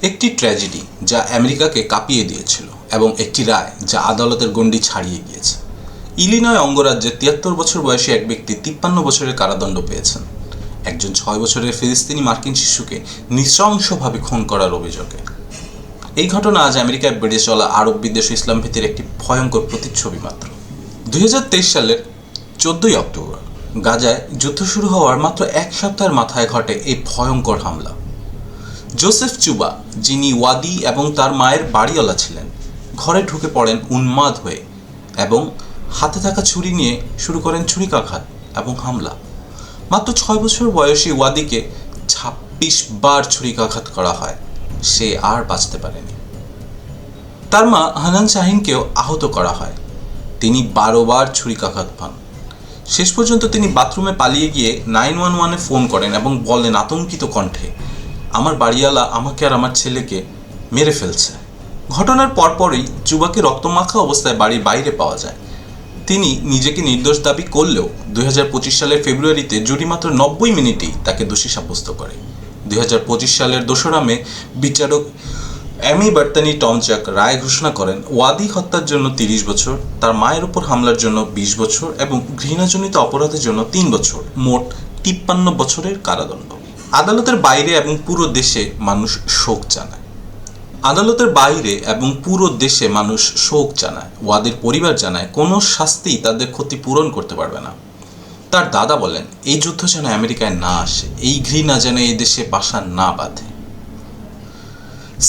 একটি ট্র্যাজেডি যা আমেরিকাকে কাঁপিয়ে দিয়েছিল এবং একটি রায় যা আদালতের গণ্ডি ছাড়িয়ে গিয়েছে। ইলিনয় অঙ্গরাজ্যে ৭৩ বছর বয়সী এক ব্যক্তি ৫৩ বছরের কারাদণ্ড পেয়েছেন একজন ৬ বছরের ফিলিস্তিনি মার্কিন শিশুকে নৃশংসভাবে খুন করার অভিযোগে। এই ঘটনা আজ আমেরিকায় বেড়ে চলা আরব বিদ্বেষ ইসলাম ভীতির একটি ভয়ঙ্কর প্রতিচ্ছবি মাত্র। ২০২৩ সালের ১৪ই অক্টোবর গাজায় যুদ্ধ শুরু হওয়ার মাত্র এক সপ্তাহের মাথায় ঘটে এই ভয়ঙ্কর হামলা। জোসেফ চুবা, যিনি ওয়াদি এবং তার মায়ের বাড়িওয়ালা ছিলেন, ঘরে ঢুকে পড়েন উন্মাদ হয়ে এবং হাতে থাকা ছুরি নিয়ে শুরু করেন ছুরিকাঘাত এবং হামলা। মাত্র ৬ বছর বয়সী ওয়াদিকে ২৬ বার ছুরিকাঘাত করা হয়। সে আর বাঁচতে পারেনি। তার মা হানান শাহিনকেও আহত করা হয়। তিনি ১২ বার ছুরিকাঘাত পান। শেষ পর্যন্ত তিনি বাথরুমে পালিয়ে গিয়ে 911-এ ফোন করেন এবং বলেন আতঙ্কিত কণ্ঠে, আমার বাড়িওয়ালা আমাকে আর আমার ছেলেকে মেরে ফেলছে। ঘটনার পরপরই চুবাকে রক্তমাখা অবস্থায় বাড়ির বাইরে পাওয়া যায়। তিনি নিজেকে নির্দোষ দাবি করলেও ২০২৫ সালের ফেব্রুয়ারিতে জুরি মাত্র ৯০ মিনিটেই তাকে দোষী সাব্যস্ত করে। ২০২৫ সালের ২রা মে বিচারক অ্যামি বার্তানি টমচাক রায় ঘোষণা করেন ওয়াদি হত্যার জন্য ৩০ বছর, তার মায়ের উপর হামলার জন্য ২০ বছর এবং ঘৃণাজনিত অপরাধের জন্য ৩ বছর, মোট ৫৩ বছরের কারাদণ্ড। আদালতের বাইরে এবং পুরো দেশে মানুষ শোক জানায়। ওয়াদির পরিবার জানায় কোনো শাস্তি তাদের ক্ষতি পূরণ করতে পারবে না। তার দাদা বলেন এই যুদ্ধ যেন আমেরিকায় না আসে, এই ঘৃণা যেন এই দেশে বাসা না বাঁধে।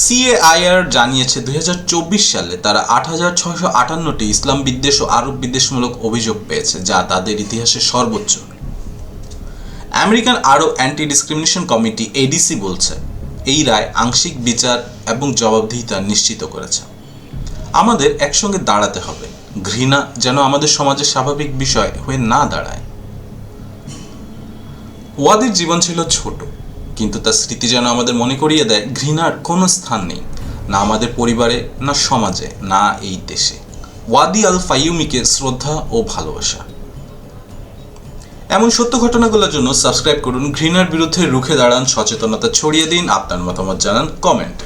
সিএআইআর জানিয়েছে ২০২৪ সালে তারা ৮,৬৫৮টি ইসলাম বিদ্বেষ ও আরব বিদ্বেষমূলক অভিযোগ পেয়েছে, যা তাদের ইতিহাসে সর্বোচ্চ। আমেরিকান আরো অ্যান্টি ডিসক্রিমিনেশন কমিটি এডিসি বলছে এই রায় আংশিক বিচার এবং জবাবদিহিতা নিশ্চিত করেছে। আমাদের একসঙ্গে দাঁড়াতে হবে, ঘৃণা যেন আমাদের সমাজের স্বাভাবিক বিষয় হয়ে না দাঁড়ায়। ওয়াদির জীবন ছিল ছোট, কিন্তু তার স্মৃতি যেন আমাদের মনে করিয়ে দেয় ঘৃণার কোনো স্থান নেই, না আমাদের পরিবারে, না সমাজে, না এই দেশে। ওয়াদি আল ফাইয়ুমিকে শ্রদ্ধা ও ভালোবাসা। এমন সত্য ঘটনাগুলোর জন্য সাবস্ক্রাইব করুন। ঘৃণার বিরুদ্ধে রুখে দাঁড়ান, সচেতনতা ছড়িয়ে দিন, আপনার মতামত জানান কমেন্টে।